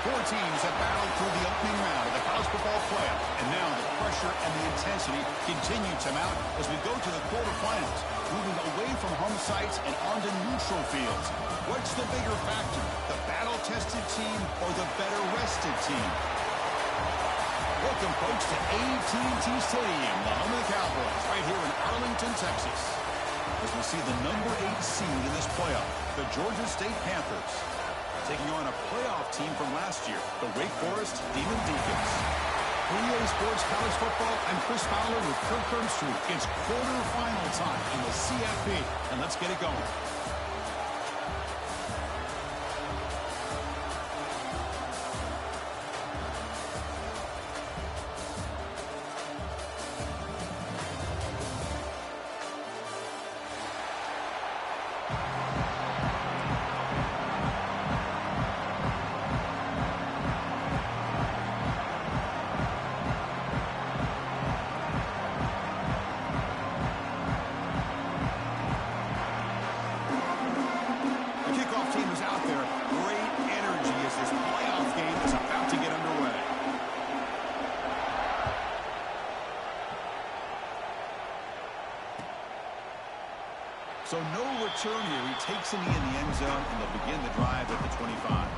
Four teams have battled through the opening round of the college football playoff, and now the pressure and the intensity continue to mount as we go to the quarterfinals, moving away from home sites and onto neutral fields. What's the bigger factor, the battle-tested team or the better-rested team? Welcome, folks, to AT&T Stadium, the home of the Cowboys, right here in Arlington, Texas, as we see the number 8 seed in this playoff, the Georgia State Panthers, taking on a playoff team from last year, the Wake Forest Demon Deacons. For EA Sports College Football, I'm Chris Fowler with Kirk Herbstreit. It's quarterfinal time in the CFP, and let's get it going. So no return here. He takes a knee in the end zone, and they'll begin the drive at the 25.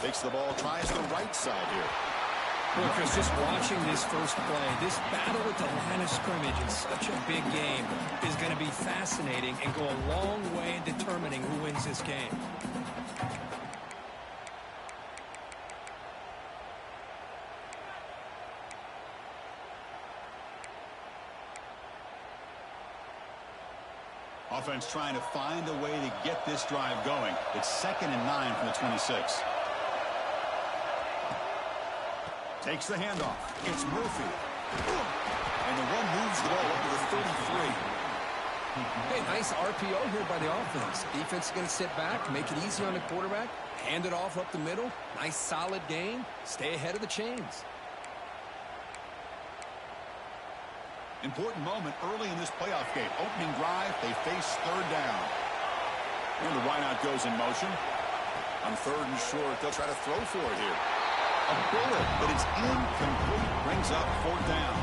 Takes the ball, tries the right side here. Well, Chris, just watching this first play, this battle at the line of scrimmage in such a big game is going to be fascinating and go a long way in determining who wins this game. Offense trying to find a way to get this drive going. It's 2nd and 9 from the 26. Takes the handoff. It's Murphy. And the one moves the ball up to the 33. Hey, nice RPO here by the offense. Defense is going to sit back, make it easy on the quarterback, hand it off up the middle. Nice, solid gain. Stay ahead of the chains. Important moment early in this playoff game. Opening drive, they face 3rd down. And the wideout goes in motion. On 3rd and short, they'll try to throw for it here. A bullet, but it's incomplete. Brings up 4th down.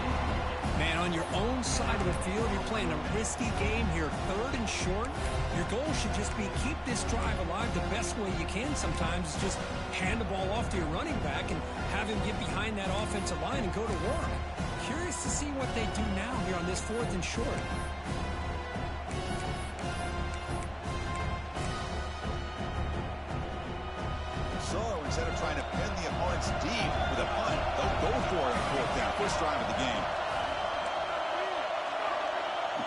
Man, on your own side of the field, you're playing a risky game here. 3rd and short. Your goal should just be keep this drive alive the best way you can sometimes. Is just hand the ball off to your running back and have him get behind that offensive line and go to work. Curious to see what they do now here on this 4th and short. So instead of trying to pin the opponents deep with a punt, they'll go for it on 4th down. First drive of the game.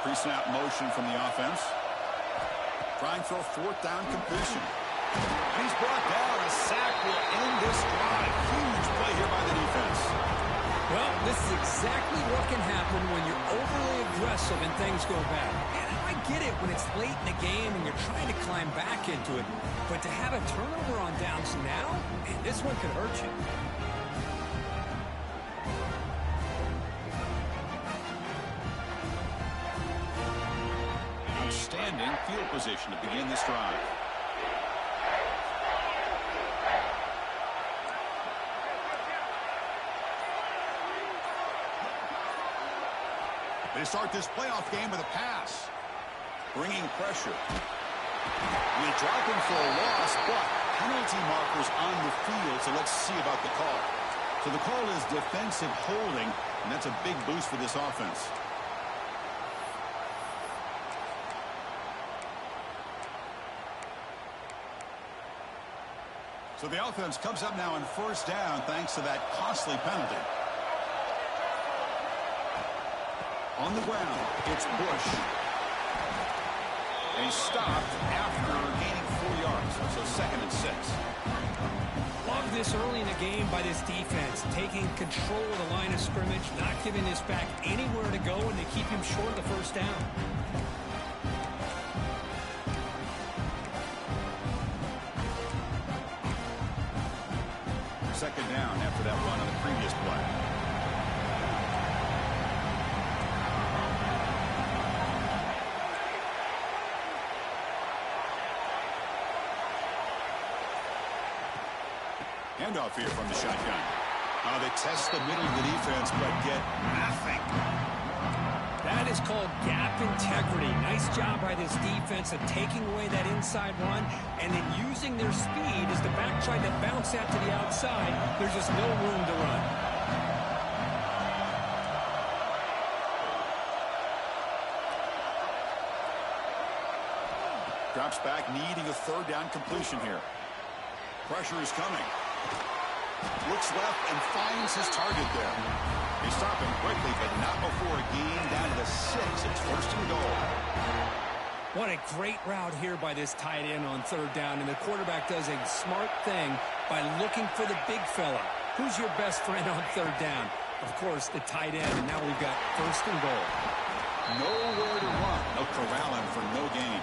Pre-snap motion from the offense. Trying for a 4th down completion. And he's brought down. A sack will end this drive. Huge play here by the defense. Well, this is exactly what can happen when you're overly aggressive and things go bad. And I get it when it's late in the game and you're trying to climb back into it. But to have a turnover on downs now, man, this one could hurt you. Outstanding field position to begin this drive. They start this playoff game with a pass. Bringing pressure. We drop him for a loss, but penalty markers on the field, so let's see about the call. So the call is defensive holding, and that's a big boost for this offense. So the offense comes up now on 1st down thanks to that costly penalty. On the ground, it's Bush. And he stopped after gaining 4 yards. So 2nd and 6. Love this early in the game by this defense, taking control of the line of scrimmage, not giving this back anywhere to go, and they keep him short of the first down. Second down after that run on the previous play. Handoff here from the shotgun. They test the middle of the defense, but get nothing. That is called gap integrity. Nice job by this defense of taking away that inside run and then using their speed as the back tried to bounce that to the outside. There's just no room to run. Drops back, needing a 3rd down completion here. Pressure is coming. Looks left and finds his target there. They stop him quickly, but not before a gain down to the 6. It's 1st and goal. What a great route here by this tight end on 3rd down, and the quarterback does a smart thing by looking for the big fella. Who's your best friend on 3rd down? Of course, the tight end, and now we've got 1st and goal. Nowhere to run. They'll corral him for no gain.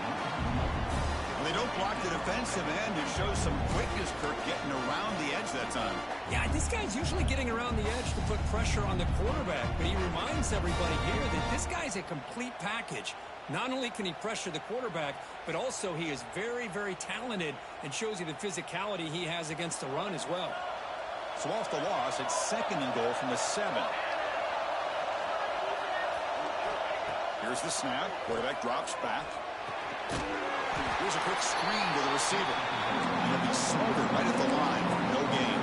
They don't block the defensive end. It shows some quickness, Kirk, getting around the edge that time. Yeah, this guy's usually getting around the edge to put pressure on the quarterback, but he reminds everybody here that this guy's a complete package. Not only can he pressure the quarterback, but also he is very, very talented and shows you the physicality he has against the run as well. So off the loss, it's 2nd and goal from the 7. Here's the snap. Quarterback drops back. Here's a quick screen to the receiver. And he'll be smothered right at the line for no gain.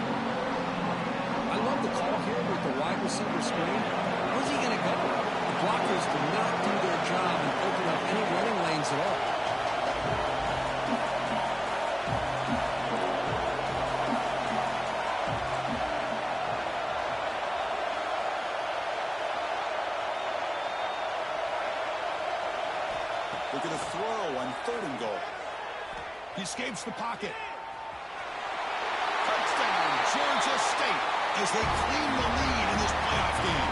I love the call here with the wide receiver screen. Where's he going to go? The blockers do not do their job and open up any running lanes at all. They're going to throw on 3rd and goal. He escapes the pocket. Touchdown, Georgia State, as they claim the lead in this playoff game.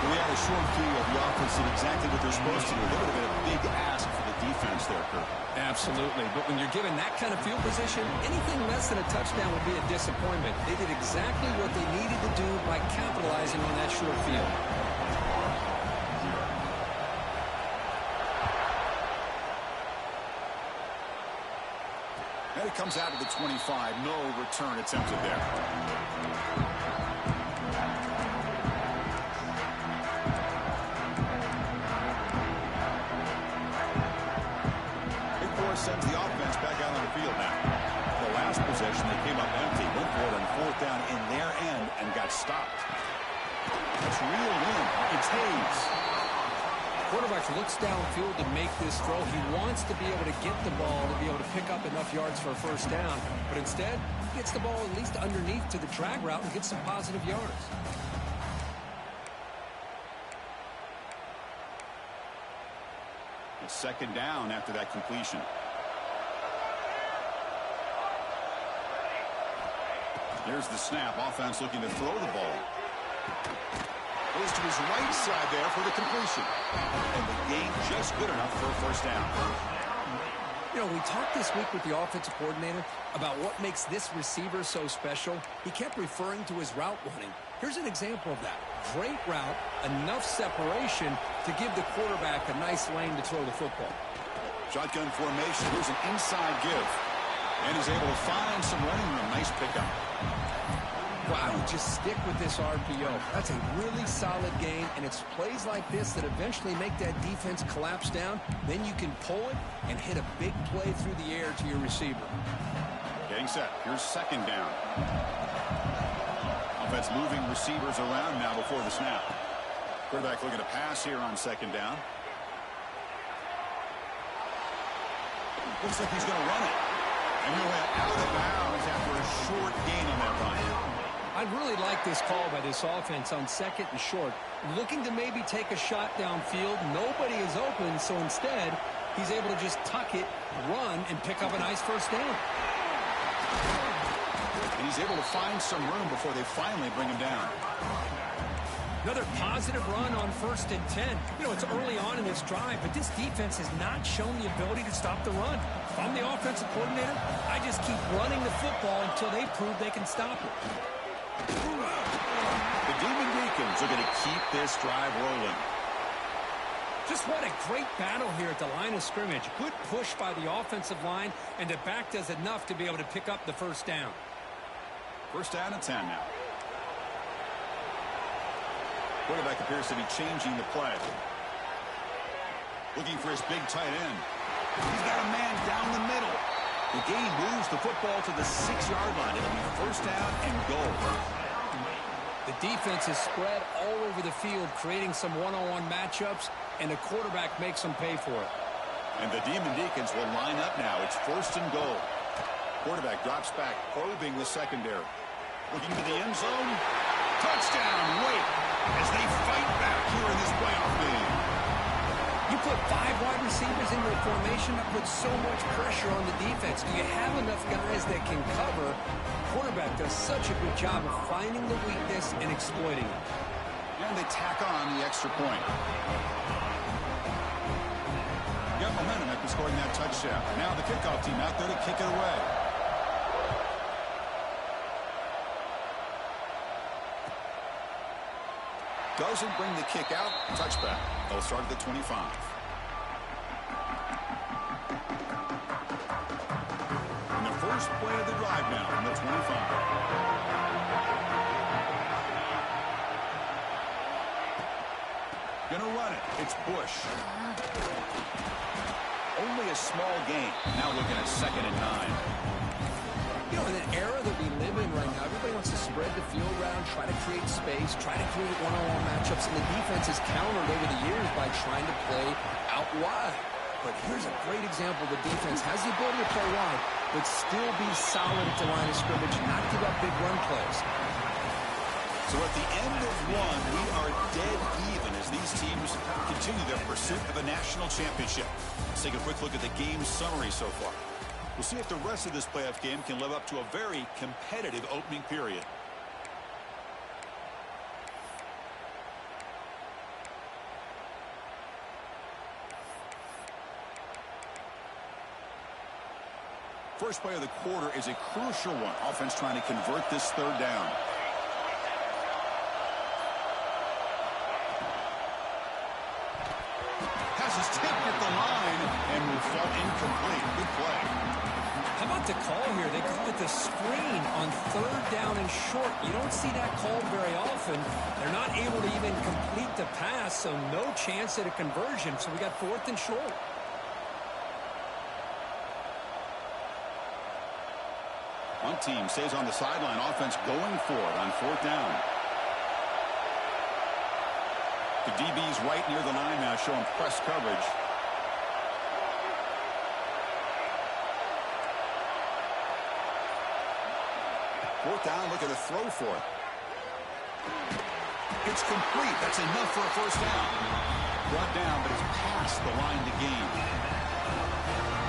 We had a short view of the offense did exactly what they're supposed to do. That would have been a big ask for the defense there, Kirk. Absolutely. But when you're given that kind of field position, anything less than a touchdown would be a disappointment. They did exactly what they needed to do by capitalizing on that short field. And it comes out of the 25. No return attempted there. Big Boy sends the offense back out on the field now. The last possession, they came up empty. Went for it on 4th down in their end and got stopped. That's reeled in. It's Hayes. Quarterback looks downfield to make this throw. He wants to be able to get the ball to be able to pick up enough yards for a 1st down. But instead, he gets the ball at least underneath to the drag route and gets some positive yards. It's 2nd down after that completion. Here's the snap. Offense looking to throw the ball. Goes to his right side there for the completion. And the gain just good enough for a 1st down. You know, we talked this week with the offensive coordinator about what makes this receiver so special. He kept referring to his route running. Here's an example of that. Great route, enough separation to give the quarterback a nice lane to throw the football. Shotgun formation. Here's an inside give. And he's able to find some running room. Nice pickup. Well, I would just stick with this RPO. That's a really solid game, and it's plays like this that eventually make that defense collapse down. Then you can pull it and hit a big play through the air to your receiver. Getting set. Here's 2nd down. Offense moving receivers around now before the snap. Quarterback looking to pass here on 2nd down. Looks like he's going to run it. And he'll head out of bounds after a short gain on that run. I really like this call by this offense on 2nd and short. Looking to maybe take a shot downfield. Nobody is open, so instead, he's able to just tuck it, run, and pick up a nice first down. And he's able to find some room before they finally bring him down. Another positive run on 1st and 10. You know, it's early on in this drive, but this defense has not shown the ability to stop the run. If I'm the offensive coordinator, I just keep running the football until they prove they can stop it. The Demon Deacons are going to keep this drive rolling. Just what a great battle here at the line of scrimmage. Good push by the offensive line, and the back does enough to be able to pick up the first down. First down and 10 now. Quarterback appears to be changing the play. Looking for his big tight end. He's got a man down the middle. The game moves the football to the 6-yard line. It'll be first down and goal. The defense is spread all over the field, creating some one-on-one matchups, and the quarterback makes them pay for it. And the Demon Deacons will line up now. It's first and goal. Quarterback drops back, probing the secondary. Looking to the end zone. Touchdown, Wake, as they fight back here in this playoff game. You put 5 wide receivers into a formation that puts so much pressure on the defense. Do you have enough guys that can cover? Quarterback does such a good job of finding the weakness and exploiting it. And they tack on the extra point. Got momentum after scoring that touchdown. Now the kickoff team out there to kick it away. Doesn't bring the kick out. Touchback. They'll start at the 25. And the first play of the drive now from the 25. Gonna run it. It's Bush. Only a small gain. Now looking at 2nd and 9. You know, in an era that we live in right now, everybody wants to spread the field around, try to create space, try to create one-on-one matchups, and the defense has countered over the years by trying to play out wide. But here's a great example. The defense has the ability to play wide, but still be solid at the line of scrimmage, not give up big run plays. So at the end of one, we are dead even as these teams continue their pursuit of a national championship. Let's take a quick look at the game summary so far. We'll see if the rest of this playoff game can live up to a very competitive opening period. First play of the quarter is a crucial one. Offense trying to convert this 3rd down. Pass is tipped at the line and will fall incomplete. Good play. How about the call here? They call it the screen on 3rd down and short. You don't see that called very often. They're not able to even complete the pass, so no chance at a conversion. So we got 4th and short. One team stays on the sideline. Offense going for it on 4th down. The DB's right near the line now, showing press coverage. Fourth down, look at a throw for it. It's complete. That's enough for a first down. Brought down, but it's past the line to gain.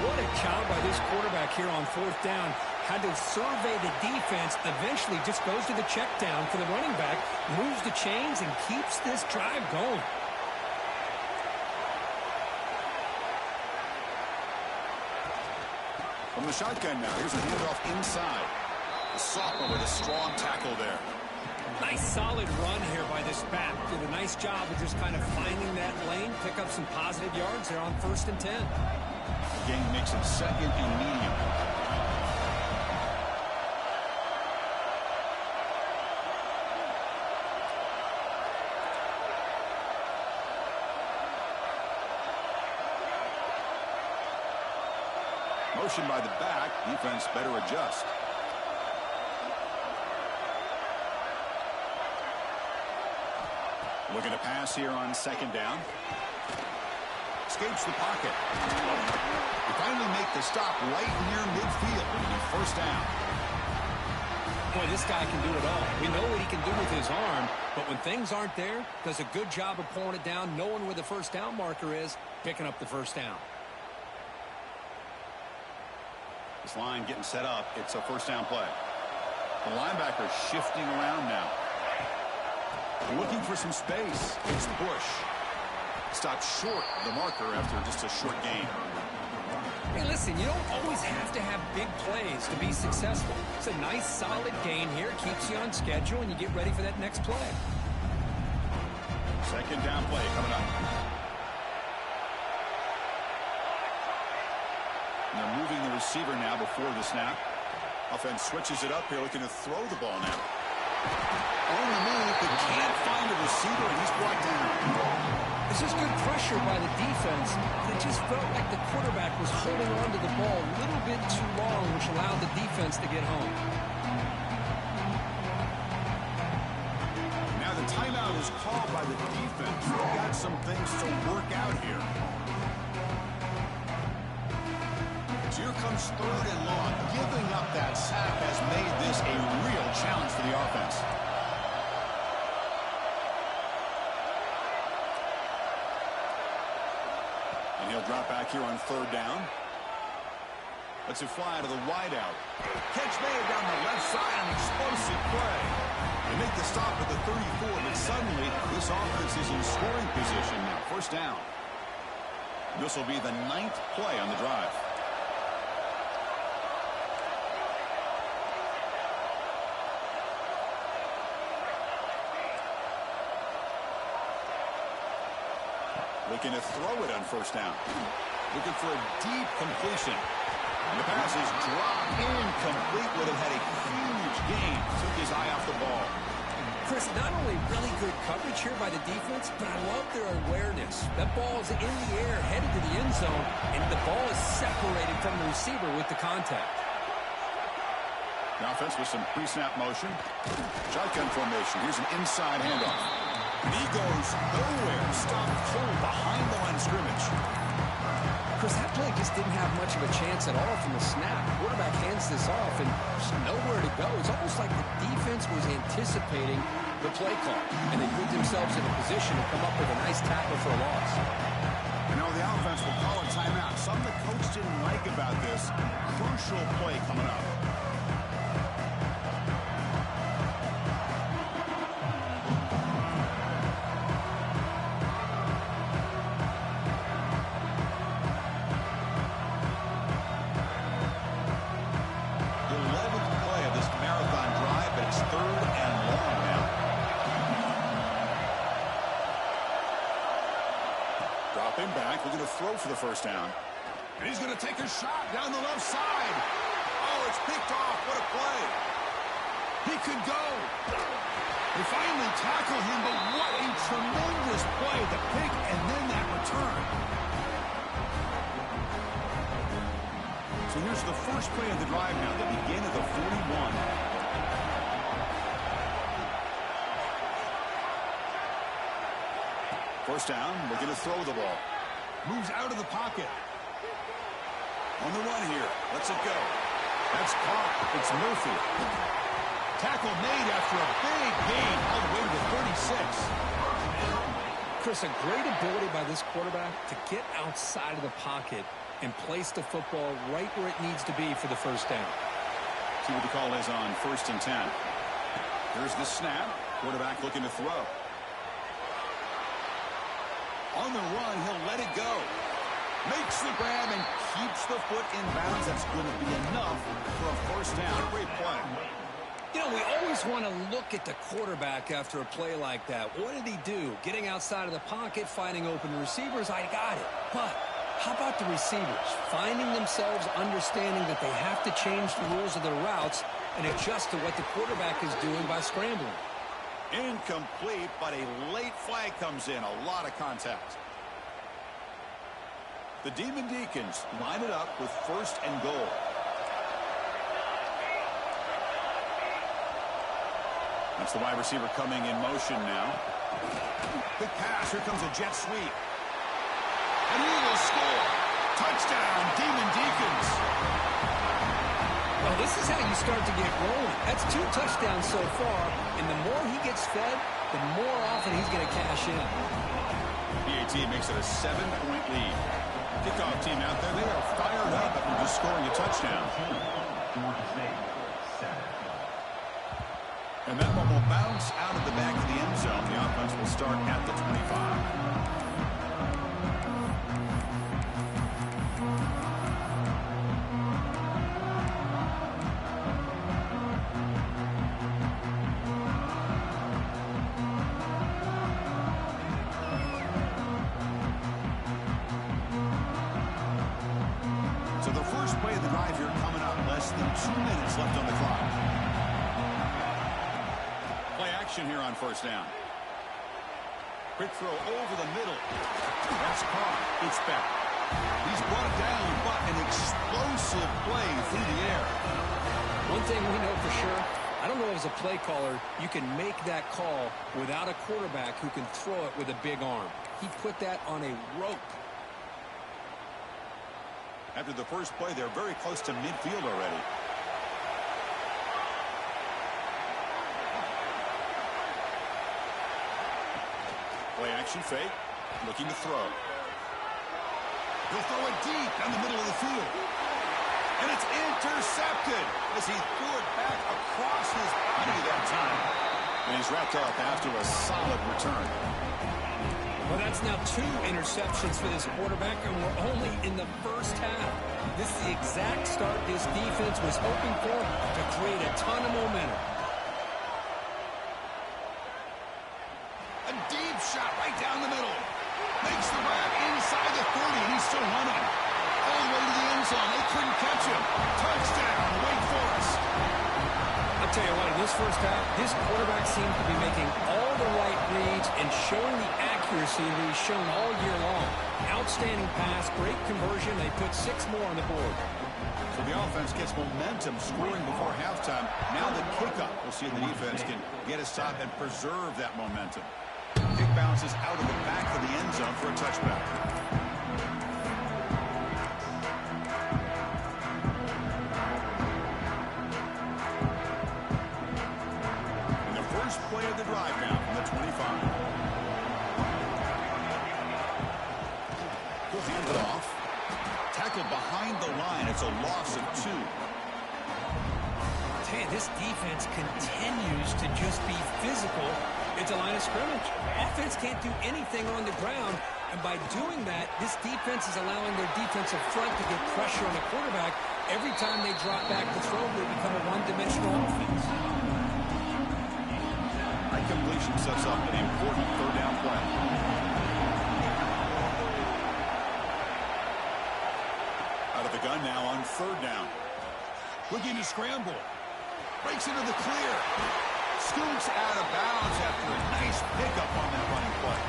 What a job by this quarterback here on 4th down. Had to survey the defense, eventually just goes to the check down for the running back, moves the chains, and keeps this drive going. From the shotgun now, here's a handoff inside. The sophomore with a strong tackle there. Nice solid run here by this back. Did a nice job of just kind of finding that lane, pick up some positive yards there on 1st and 10. The game makes it 2nd and medium. Motion by the back. Defense better adjust. Looking to pass here on 2nd down. Escapes the pocket. They finally make the stop right near midfield. It'll be first down. Boy, this guy can do it all. We know what he can do with his arm, but when things aren't there, does a good job of pulling it down, knowing where the first down marker is, picking up the first down. This line getting set up. It's a first down play. The linebacker shifting around now. Looking for some space. It's Bush. Stopped short of the marker after just a short gain. Hey, listen, you don't always have to have big plays to be successful. It's a nice, solid gain here. Keeps you on schedule, and you get ready for that next play. Second down play coming up. And they're moving the receiver now before the snap. Offense switches it up here, looking to throw the ball now. On the move, but can't find a receiver, and he's brought down. This is good pressure by the defense, but it just felt like the quarterback was holding on to the ball a little bit too long, which allowed the defense to get home. Now the timeout is called by the defense. They've got some things to work out here. So here comes third and long. Giving up that sack has made this a real challenge for the offense. And he'll drop back here on third down. Lets it fly to the wideout. Catch made down the left side, an explosive play. They make the stop at the 34, but suddenly this offense is in scoring position now. First down. This will be the 9th play on the drive. Looking to throw it on first down. Looking for a deep completion. And the pass is dropped incomplete. Would have had a huge gain. Took his eye off the ball. Chris, not only really good coverage here by the defense, but I love their awareness. That ball is in the air, headed to the end zone, and the ball is separated from the receiver with the contact. The offense with some pre-snap motion. Shotgun formation. Here's an inside handoff. And he goes nowhere. Stopped cold behind the line of scrimmage. Chris, that play just didn't have much of a chance at all from the snap. The quarterback hands this off and just nowhere to go. It's almost like the defense was anticipating the play call, and they put themselves in a position to come up with a nice tackle for a loss. You know, the offense will call a timeout. Something the coach didn't like about this. Crucial play coming up. Back, looking to throw for the first down. And he's going to take a shot down the left side. Oh, it's picked off. What a play. He could go. They finally tackle him, but what a tremendous play. The pick and then that return. So here's the first play of the drive now, the begin of the 41. First down, looking to throw the ball. Moves out of the pocket. On the run here. Lets it go. That's caught. It's Murphy. Tackle made after a big gain all the way to the 36. Chris, a great ability by this quarterback to get outside of the pocket and place the football right where it needs to be for the first down. See what the call is on 1st and 10. Here's the snap. Quarterback looking to throw. On the run, he'll let it go. Makes the grab and keeps the foot in bounds. That's going to be enough for a first down. Great play. You know, we always want to look at the quarterback after a play like that. What did he do? Getting outside of the pocket, finding open receivers, I got it. But how about the receivers? Finding themselves understanding that they have to change the rules of their routes and adjust to what the quarterback is doing by scrambling. Incomplete, but a late flag comes in. A lot of contact. The Demon Deacons line it up with 1st and goal. That's the wide receiver coming in motion now. Quick pass. Here comes a jet sweep. And he will score. Touchdown, Demon Deacons. Well, this is how you start to get rolling. That's 2 touchdowns so far, and the more he gets fed, the more often he's going to cash in. Be a team makes it a 7-point lead. Kickoff team out there, they are fired up after just scoring a touchdown. And that one will bounce out of the back of the end zone. The offense will start at the 25. So the first play of the drive here coming up, less than 2 minutes left on the clock. Play action here on first down. Quick throw over the middle. That's caught. It's back. He's brought it down, but an explosive play through the air. One thing we know for sure, I don't know as a play caller, you can make that call without a quarterback who can throw it with a big arm. He put that on a rope. After the first play, they're very close to midfield already. Play action fake. Looking to throw. He'll throw it deep down the middle of the field. And it's intercepted as he threw it back across his body that time. And he's wrapped up after a solid return. Well, that's now 2 interceptions for this quarterback, and we're only in the first half. This is the exact start this defense was hoping for to create a ton of momentum. A deep shot right down the middle. Makes the grab inside the 30, and he's still running. All the way to the end zone. They couldn't catch him. Touchdown, Wake Forest. I'll tell you what, in this first half, this quarterback seems to be making all the right reads and showing the accuracy that he's shown all year long. Outstanding pass, great conversion. They put 6 more on the board. So the offense gets momentum scoring before halftime. Now the kickoff. We'll see if the defense can get a stop and preserve that momentum. Kick bounces out of the back of the end zone for a touchback. And the first play of the drive now from the 25. He'll hand it off. Tackled behind the line. It's a loss of 2. Hey, this defense continues to just be physical at the line of scrimmage. Offense can't do anything on the ground, and by doing that, this defense is allowing their defensive front to get pressure on the quarterback. Every time they drop back to throw, they become a one-dimensional offense. That completion sets up an important third down play. Out of the gun now on third down. Looking to scramble. Breaks into the clear. Scoots out of bounds after a nice pickup on that running play.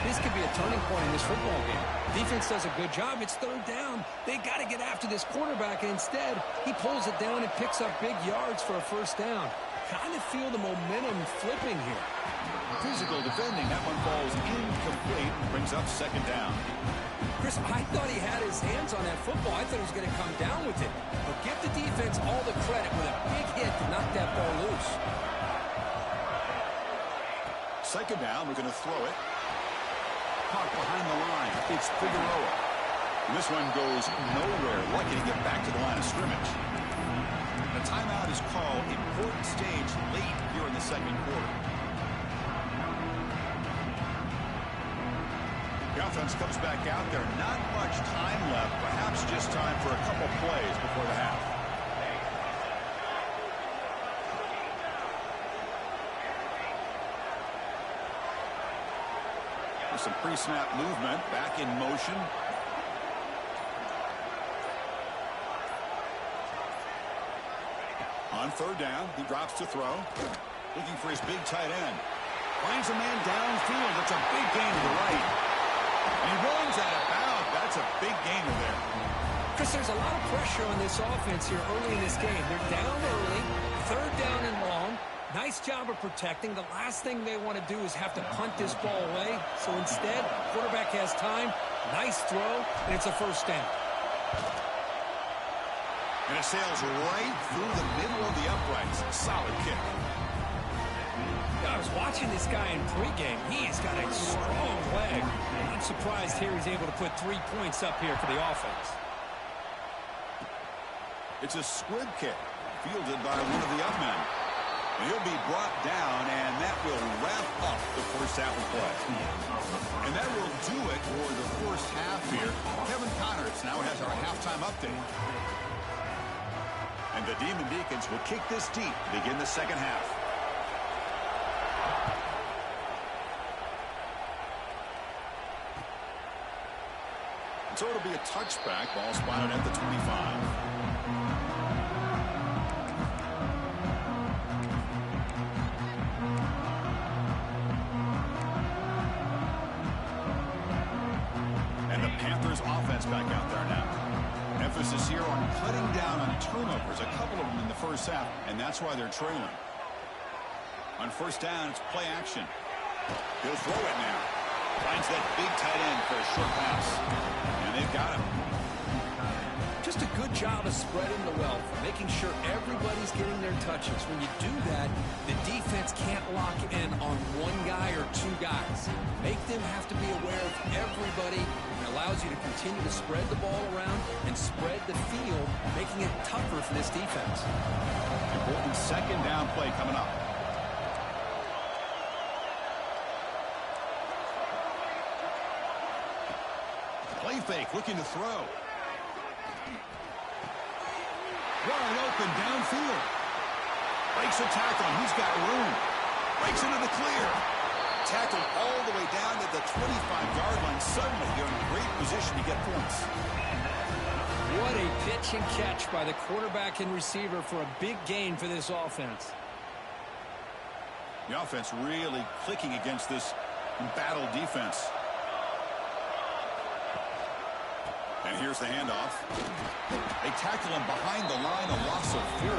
This could be a turning point in this football game. Defense does a good job. It's third down. They got to get after this quarterback, and instead, he pulls it down and picks up big yards for a first down. Kind of feel the momentum flipping here. Physical defending. That one falls incomplete. Brings up second down. Chris, I thought he had his hands on that football. I thought he was going to come down with it. But give the defense all the credit with a big hit to knock that ball loose. Second down, we're going to throw it. Caught behind the line. It's Figueroa. And this one goes nowhere. Lucky to get back to the line of scrimmage. The timeout is called. Important stage late here in the second quarter. The offense comes back out there. Not much time left. Perhaps just time for a couple plays before the half. There's some pre-snap movement. Back in motion. On third down, he drops to throw. Looking for his big tight end. Finds a man downfield. That's a big gain to the right. And he runs out of bounds. That's a big gainer there. Chris, there's a lot of pressure on this offense here early in this game. They're down early, third down and long. Nice job of protecting. The last thing they want to do is have to punt this ball away. So instead, quarterback has time. Nice throw, and it's a first down. And it sails right through the middle of the uprights. Solid kick. Yeah, was watching this guy in pregame. He's got a strong leg. I'm surprised here he's able to put 3 points up here for the offense. It's a squib kick fielded by one of the up men. And he'll be brought down, and that will wrap up the first half of play. And that will do it for the first half here. Kevin Connors now has our halftime update. And the Demon Deacons will kick this deep to begin the second half. So it'll be a touchback. Ball spotted at the 25. Offense back out there now. Emphasis here on cutting down on turnovers, a couple of them in the first half, and that's why they're trailing. On first down, it's play action. He'll throw it now. Finds that big tight end for a short pass. And they've got him. Just a good job of spreading the wealth, making sure everybody's getting their touches. When you do that, the defense can't lock in on one guy or two guys. Make them have to be aware of everybody. It allows you to continue to spread the ball around and spread the field, making it tougher for this defense. Important second down play coming up. Play fake, looking to throw. Wide open downfield. Breaks a tackle. He's got room. Breaks into the clear. Tackled all the way down to the 25-yard line. Suddenly, you're in great position to get points. What a pitch and catch by the quarterback and receiver for a big gain for this offense. The offense really clicking against this embattled defense. And here's the handoff. They tackle him behind the line, a loss of 4.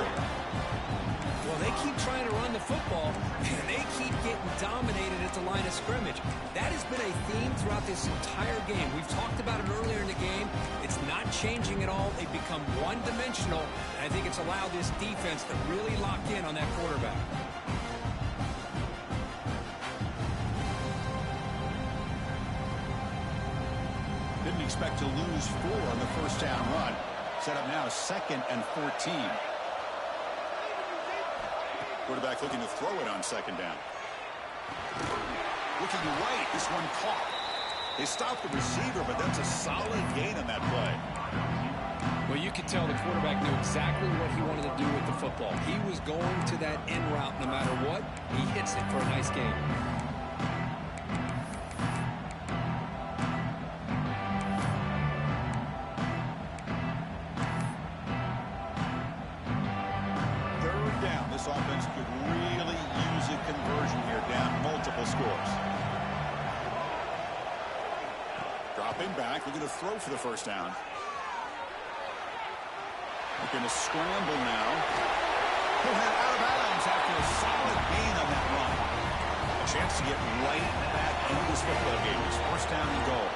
Well, they keep trying to run the football, and they keep getting dominated at the line of scrimmage. That has been a theme throughout this entire game. We've talked about it earlier in the game. It's not changing at all. They've become one-dimensional, and I think it's allowed this defense to really lock in on that quarterback. Didn't expect to lose 4 on the first down run. Set up now 2nd and 14. Quarterback looking to throw it on second down. Looking right, this one caught. They stopped the receiver, but that's a solid gain on that play. Well, you could tell the quarterback knew exactly what he wanted to do with the football. He was going to that end route no matter what. He hits it for a nice gain. Offense could really use a conversion here, down multiple scores. Dropping back, looking to throw for the first down. Looking to scramble now. He'll head out of bounds after a solid gain on that run. A chance to get right back into this football game. It's first down and goal.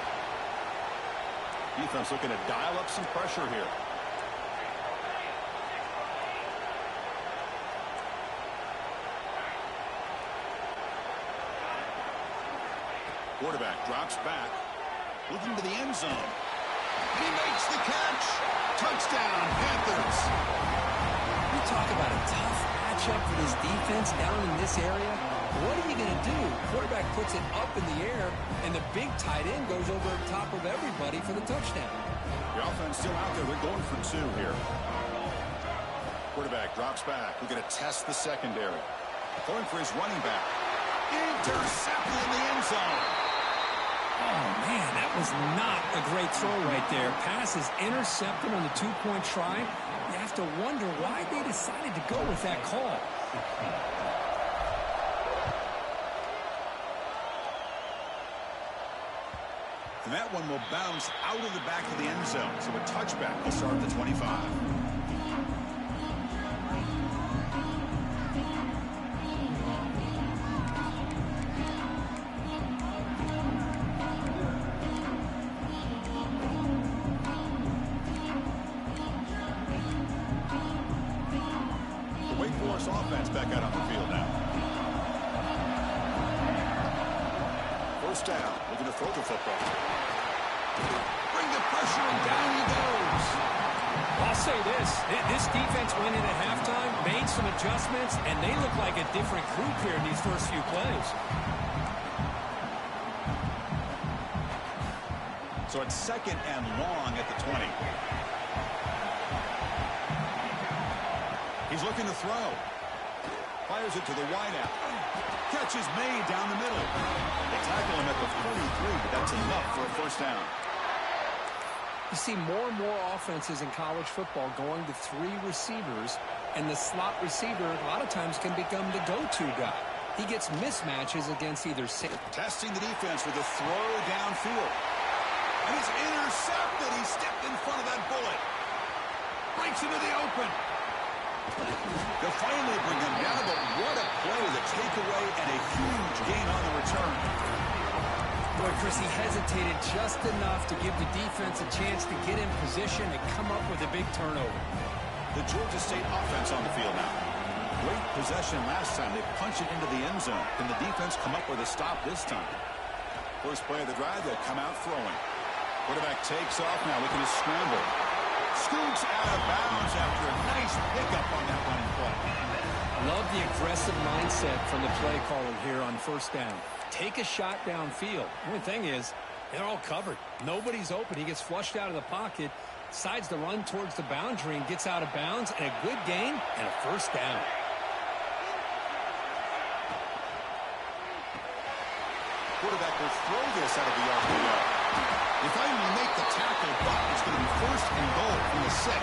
Defense looking to dial up some pressure here. Quarterback drops back, looking to the end zone. He makes the catch. Touchdown, Panthers. We talk about a tough matchup for this defense down in this area. What are you going to do? Quarterback puts it up in the air, and the big tight end goes over the top of everybody for the touchdown. The offense still out there. They're going for 2 here. Quarterback drops back. We're going to test the secondary. Going for his running back. Intercepted in the end zone. Oh, man, that was not a great throw right there. Pass is intercepted on the 2-point try. You have to wonder why they decided to go with that call. And that one will bounce out of the back of the end zone. So a touchback will start at the 25. Offense back out on the field now. throw the football. Bring the pressure, and down he goes. I'll say this defense went in at halftime, made some adjustments, and they look like a different group here in these first few plays. So it's 2nd and long at the 20. He's looking to throw. Fires it to the wideout. Catch is made down the middle. They tackle him at the 43, but that's enough for a first down. You see more and more offenses in college football going to 3 receivers, and the slot receiver a lot of times can become the go-to guy. He gets mismatches against either safety. Testing the defense with a throw downfield. And it's intercepted. He stepped in front of that bullet. Breaks into the open. They'll finally bring him down, but what a play, the takeaway, and a huge gain on the return. Boy, Chris, he hesitated just enough to give the defense a chance to get in position and come up with a big turnover. The Georgia State offense on the field now. Great possession last time. They punch it into the end zone. Can the defense come up with a stop this time? First play of the drive, they'll come out throwing. Quarterback takes off now, looking to scramble. Scoots out of bounds after a nice pickup on that running play. Love the aggressive mindset from the play caller here on first down. Take a shot downfield. The only thing is, they're all covered. Nobody's open. He gets flushed out of the pocket, decides to run towards the boundary and gets out of bounds, and a good gain and a first down. Quarterback will throw this out of the RPO. They finally make the tackle, but it's going to be 1st and goal from the 6.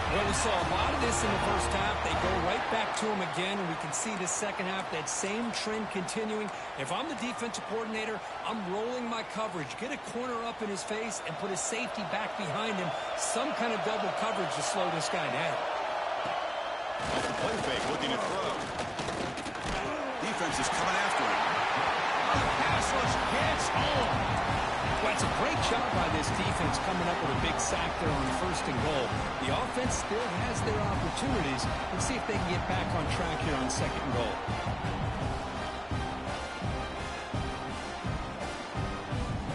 Well, we saw a lot of this in the first half. They go right back to him again, and we can see the second half, that same trend continuing. If I'm the defensive coordinator, I'm rolling my coverage, get a corner up in his face, and put a safety back behind him. Some kind of double coverage to slow this guy down. Off the play fake, looking to throw. Defense is coming after him. The pass rush gets home. Well, it's a great job by this defense coming up with a big sack there on 1st and goal. The offense still has their opportunities. Let's see if they can get back on track here on 2nd and goal.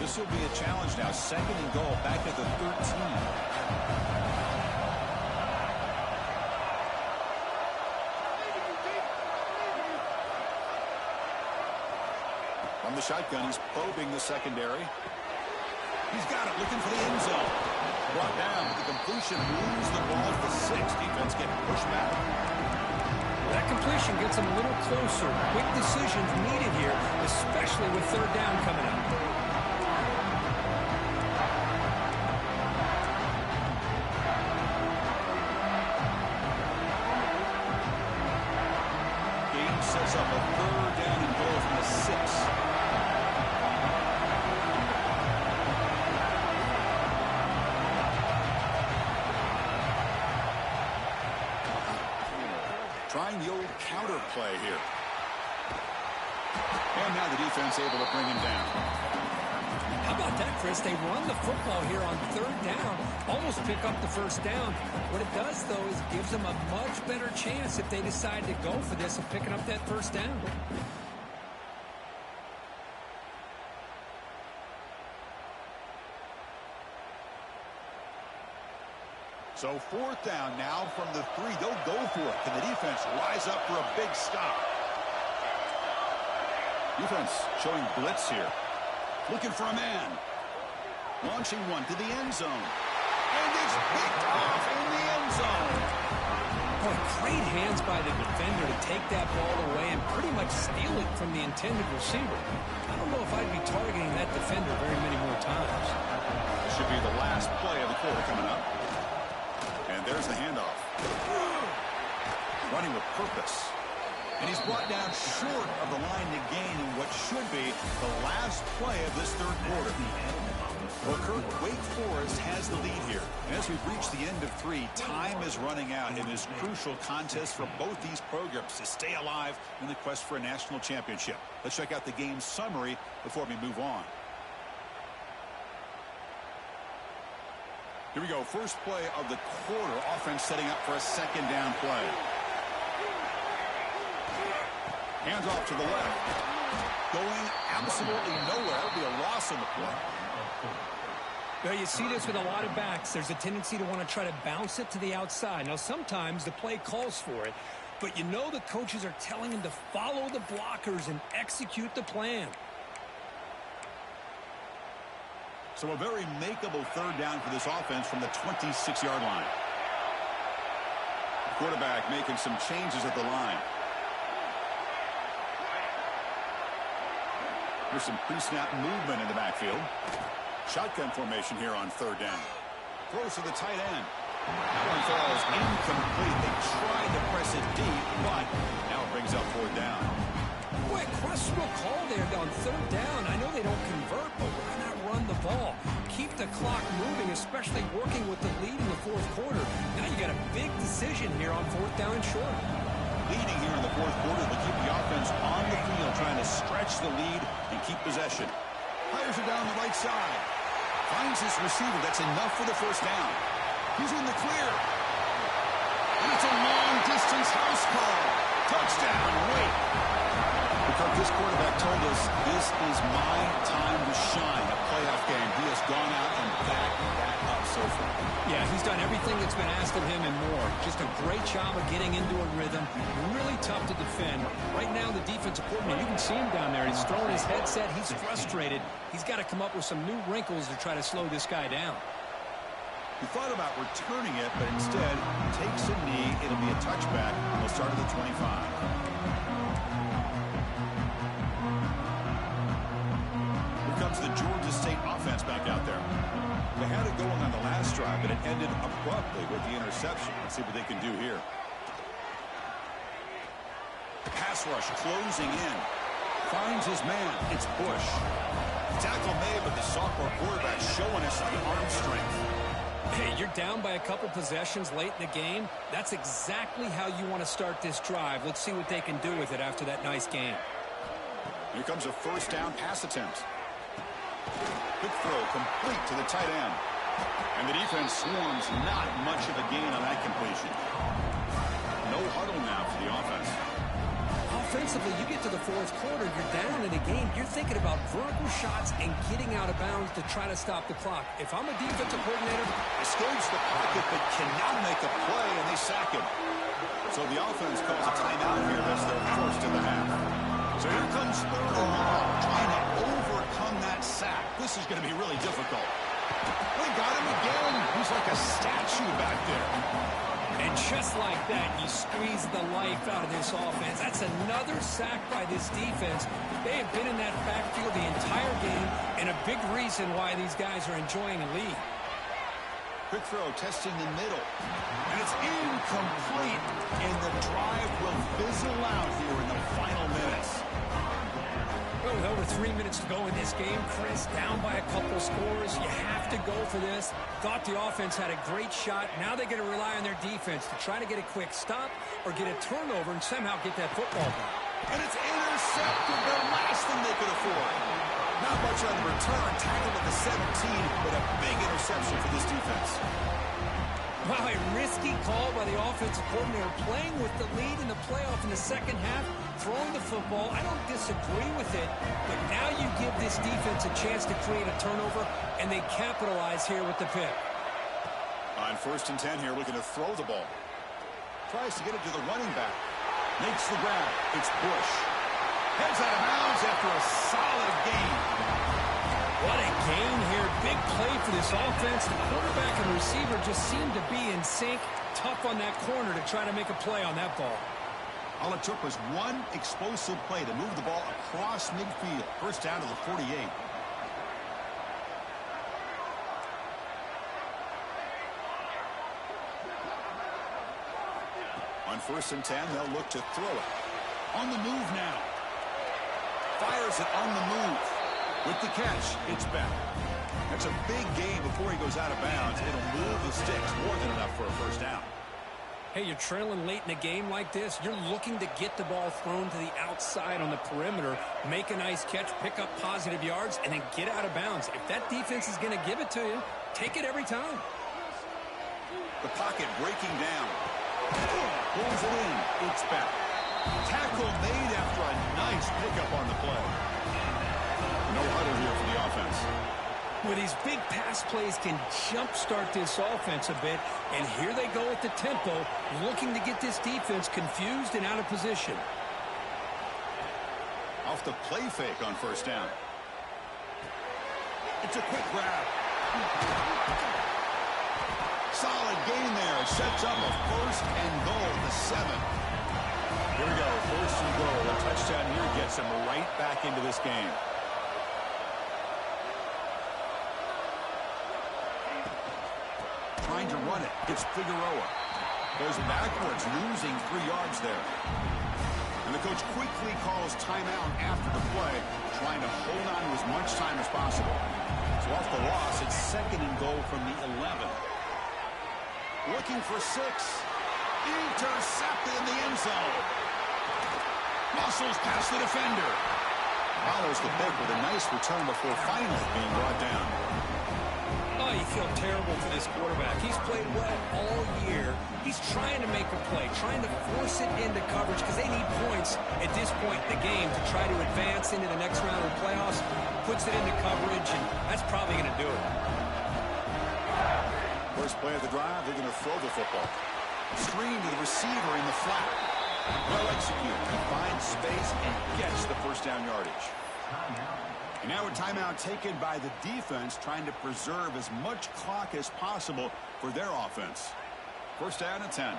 This will be a challenge now. 2nd and goal, back at the 13. From the shotgun, he's probing the secondary. He's got it, looking for the end zone. Brought down with the completion, moves the ball to the 6. Defense getting pushed back. That completion gets him a little closer. Quick decisions needed here, especially with 3rd down coming up. Game sets up a 3rd down and goal from the 6. Trying the old counter play here. And now the defense able to bring him down. How about that, Chris? They run the football here on 3rd down, almost pick up the first down. What it does, though, is gives them a much better chance if they decide to go for this of picking up that first down. So 4th down now from the 3. They'll go for it. Can the defense rise up for a big stop? Defense showing blitz here. Looking for a man. Launching one to the end zone. And it's picked off in the end zone. Boy, great hands by the defender to take that ball away and pretty much steal it from the intended receiver. I don't know if I'd be targeting that defender very many more times. This should be the last play of the quarter coming up. And there's the handoff. Running with purpose. And he's brought down short of the line to gain in what should be the last play of this 3rd quarter. Well, Kirk, Wake Forest has the lead here. And as we've reached the end of 3, time is running out in this crucial contest for both these programs to stay alive in the quest for a national championship. Let's check out the game summary before we move on. Here we go. First play of the quarter. Offense setting up for a 2nd down play. Hands off to the left. Going absolutely nowhere. It'll be a loss on the play. Well, you see this with a lot of backs. There's a tendency to want to try to bounce it to the outside. Now, sometimes the play calls for it, but you know the coaches are telling him to follow the blockers and execute the plan. So a very makeable third down for this offense from the 26-yard line. Quarterback making some changes at the line. There's some pre-snap movement in the backfield. Shotgun formation here on third down. Throws to the tight end. That one falls incomplete. They tried to press it deep, but now it brings up fourth down. Boy, questionable call there on third down. I know they don't convert, but why not run the ball? Keep the clock moving, especially working with the lead in the fourth quarter. Now you got a big decision here on fourth down and short. Leading here in the fourth quarter to keep the offense on the field, trying to stretch the lead and keep possession. Fires it down the right side. Finds his receiver. That's enough for the first down. He's in the clear. And it's a long-distance house call. Touchdown, wait. Because this quarterback told us this is my time to shine. A playoff game. He has gone out and backed that up so far. Yeah, he's done everything that's been asked of him and more. Just a great job of getting into a rhythm. Really tough to defend. Right now, the defensive coordinator, you can see him down there. He's throwing his headset. He's frustrated. He's got to come up with some new wrinkles to try to slow this guy down. He thought about returning it, but instead takes a knee. It'll be a touchback. We'll start at the 25. Comes the Georgia State offense back out there. They had it going on the last drive, but it ended abruptly with the interception. Let's see what they can do here. Pass rush closing in. Finds his man. It's Bush. Tackle made, but the sophomore quarterback showing us the arm strength. Hey, you're down by a couple possessions late in the game. That's exactly how you want to start this drive. Let's see what they can do with it after that nice game. Here comes a first down pass attempt. Quick throw complete to the tight end. And the defense swarms. Not much of a gain on that completion. No huddle now for the offense. Offensively, you get to the fourth quarter, you're down in a game. You're thinking about vertical shots and getting out of bounds to try to stop the clock. If I'm a defensive coordinator, escapes the pocket but cannot make a play, and they sack him. So the offense calls a timeout here. That's their first of the half. So here comes third and long, trying to overcome that sack. This is going to be really difficult. They got him again. He's like a statue back there. And just like that, you squeeze the life out of this offense. That's another sack by this defense. They have been in that backfield the entire game, and a big reason why these guys are enjoying a lead. Quick throw, testing the middle. And it's incomplete. And the drive will fizzle out here in the final minutes. Well, with over 3 minutes to go in this game, Chris, down by a couple scores. You have to go for this. Thought the offense had a great shot. Now they're going to rely on their defense to try to get a quick stop or get a turnover and somehow get that football back. And it's intercepted, the last thing they could afford. Not much on the return. Tackled at the 17, but a big interception for this defense. Wow, a risky call by the offensive coordinator, playing with the lead in the playoff in the second half, throwing the football. I don't disagree with it, but now you give this defense a chance to create a turnover, and they capitalize here with the pick. On 1st and 10 here, looking to throw the ball. Tries to get it to the running back. Makes the grab. It's Bush. Heads out of bounds after a solid gain. What a gain here. Big play for this offense. The quarterback and receiver just seem to be in sync. Tough on that corner to try to make a play on that ball. All it took was one explosive play to move the ball across midfield. First down to the 48. On 1st and 10, they'll look to throw it. On the move now. Fires it on the move. With the catch, it's back. That's a big gain before he goes out of bounds. It'll move the sticks, more than enough for a first down. Hey, you're trailing late in a game like this. You're looking to get the ball thrown to the outside on the perimeter, make a nice catch, pick up positive yards, and then get out of bounds. If that defense is going to give it to you, take it every time. The pocket breaking down. Pulls it in. It's back. Tackle made after a nice pickup on the play. No huddle here for the offense. Well, these big pass plays can jumpstart this offense a bit, and here they go at the tempo, looking to get this defense confused and out of position. Off the play fake on first down. It's a quick grab. Solid gain there. Sets up a first and goal at the 7. Here we go. First and goal. A touchdown here gets them right back into this game. Trying to run it. Gets Figueroa. Goes backwards, losing 3 yards there. And the coach quickly calls timeout after the play, trying to hold on to as much time as possible. So off the loss, it's second and goal from the 11. Looking for 6. Intercepted in the end zone. Muscles past the defender. Follows the pick with a nice return before finally being brought down. Oh, you feel terrible for this quarterback. He's played well all year. He's trying to make a play, trying to force it into coverage because they need points at this point in the game to try to advance into the next round of the playoffs. Puts it into coverage, and that's probably going to do it. First play of the drive, they're going to throw the football. Screen to the receiver in the flat. Well executed. He finds space and gets the first down yardage. And now a timeout taken by the defense, trying to preserve as much clock as possible for their offense. First down and 10.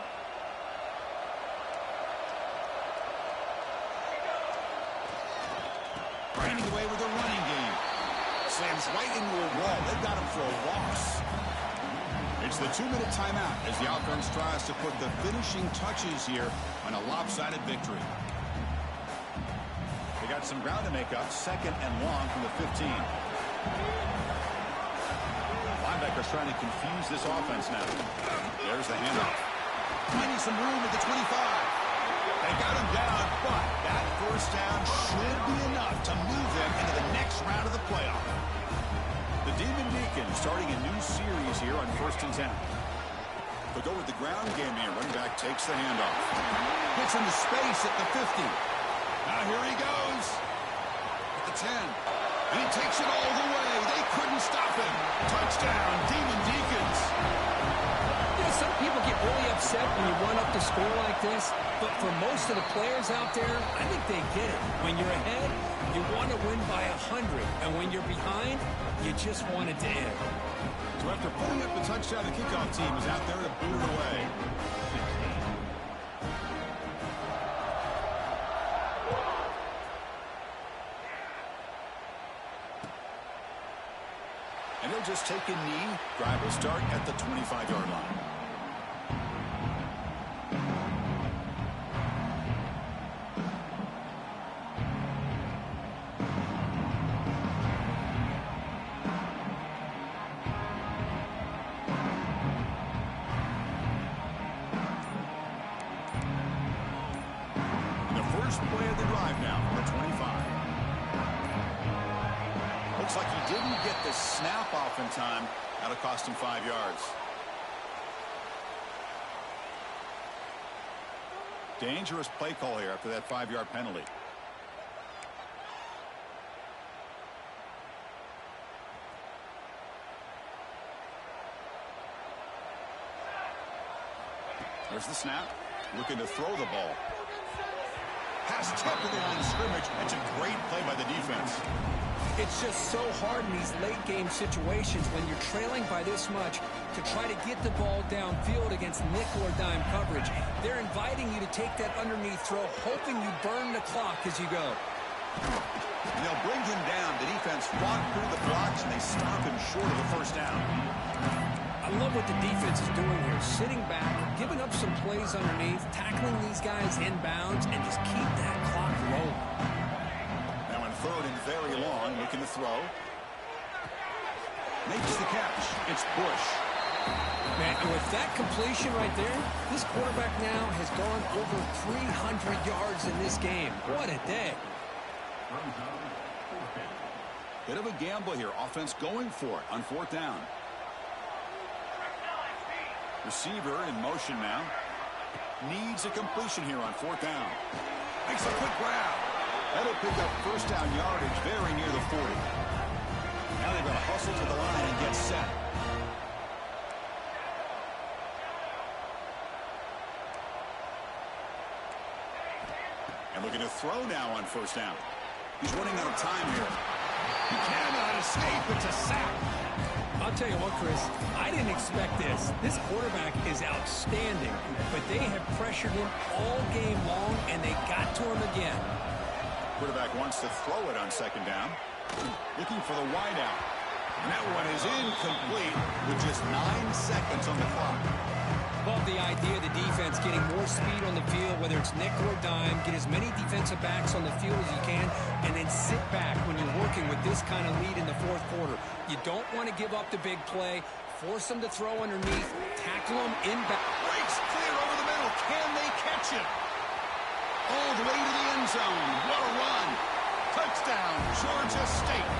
Grinding away with a running game. Slams right into a wall. They've got him for a loss. It's the 2-minute timeout as the offense tries to put the finishing touches here on a lopsided victory. They got some ground to make up. Second and long from the 15. Linebackers trying to confuse this offense now. There's the handoff. Finding some room at the 25. They got him down, but that first down should be enough to move them into the next round of the playoff. The Demon Deacons starting a new series here on 1st and 10. They'll go with the ground game here. Running back takes the handoff. Gets into space at the 50. Now here he goes. At the 10. And he takes it all the way. They couldn't stop him. Touchdown, Demon Deacons. You know, some people get really upset when you run up the score like this, but for most of the players out there, I think they get it. When you're ahead, you want to win by 100, and when you're behind, you just want it to end. So after putting up the touchdown, the kickoff team is out there to boot it away. And he'll just take a knee. Drive will start at the 25-yard line. Play of the drive now from the 25. Looks like he didn't get the snap off in time. That'll cost him 5 yards. Dangerous play call here after that 5-yard penalty. There's the snap. Looking to throw the ball. Pass tipped to the line of scrimmage. That's a great play by the defense. It's just so hard in these late-game situations when you're trailing by this much to try to get the ball downfield against nickel or dime coverage. They're inviting you to take that underneath throw, hoping you burn the clock as you go. And they'll bring him down. The defense fought through the blocks, and they stop him short of the first down. I love what the defense is doing here. Sitting back, giving up some plays underneath, tackling these guys inbounds, and just keep that clock rolling. Now in third and very long, looking to throw. Makes the catch. It's Bush. Man, and with that completion right there, this quarterback now has gone over 300 yards in this game. What a day. Bit of a gamble here. Offense going for it on 4th down. Receiver in motion now. needs a completion here on 4th down. Makes a quick grab. That'll pick up first down yardage very near the 40. Now they're going to hustle to the line and get set. And looking to throw now on 1st down. He's running out of time here. He cannot escape. It's a sack. I'll tell you what, Chris, I didn't expect this. This quarterback is outstanding, but they have pressured him all game long, and they got to him again. Quarterback wants to throw it on 2nd down. Looking for the wideout. And that one is incomplete with just 9 seconds on the clock. Love the idea of the defense getting more speed on the field, whether it's nickel or dime, get as many defensive backs on the field as you can, and then sit back when you're working with this kind of lead in the 4th quarter. You don't want to give up the big play, force them to throw underneath, tackle them in back. Breaks clear over the middle. Can they catch it? All the way to the end zone. What a run. Touchdown, Georgia State.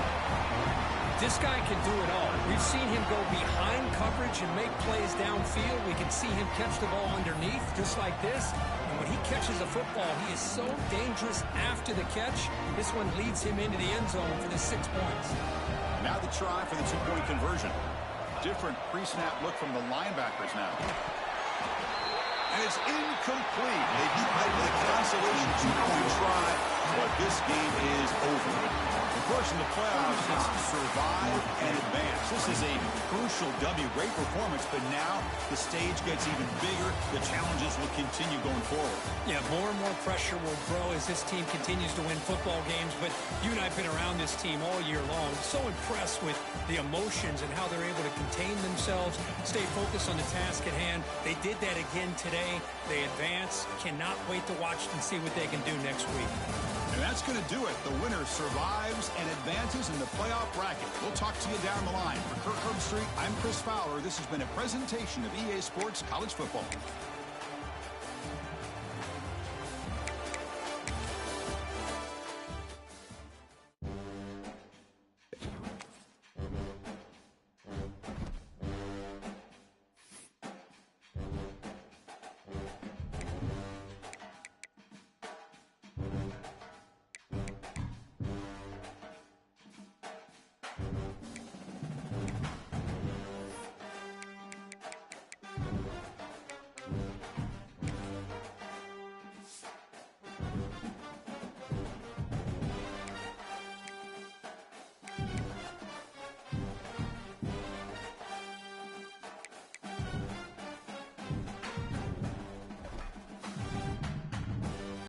This guy can do it all. We've seen him go behind coverage and make plays downfield. We can see him catch the ball underneath, just like this. And when he catches a football, he is so dangerous after the catch. This one leads him into the end zone for the 6 points. Now the try for the 2-point conversion. Different pre-snap look from the linebackers now. And it's incomplete. They tried the consolation 2-point try, but this game is over. Of course, in the playoffs, it's survive and advance. This is a crucial W. Great performance, but now the stage gets even bigger. The challenges will continue going forward. Yeah, more and more pressure will grow as this team continues to win football games. But you and I have been around this team all year long. So impressed with the emotions and how they're able to contain themselves, stay focused on the task at hand. They did that again today. They advance. Cannot wait to watch and see what they can do next week. And that's going to do it. The winner survives and advances in the playoff bracket. We'll talk to you down the line. For Kirk Herbstreit, I'm Chris Fowler. This has been a presentation of EA Sports College Football.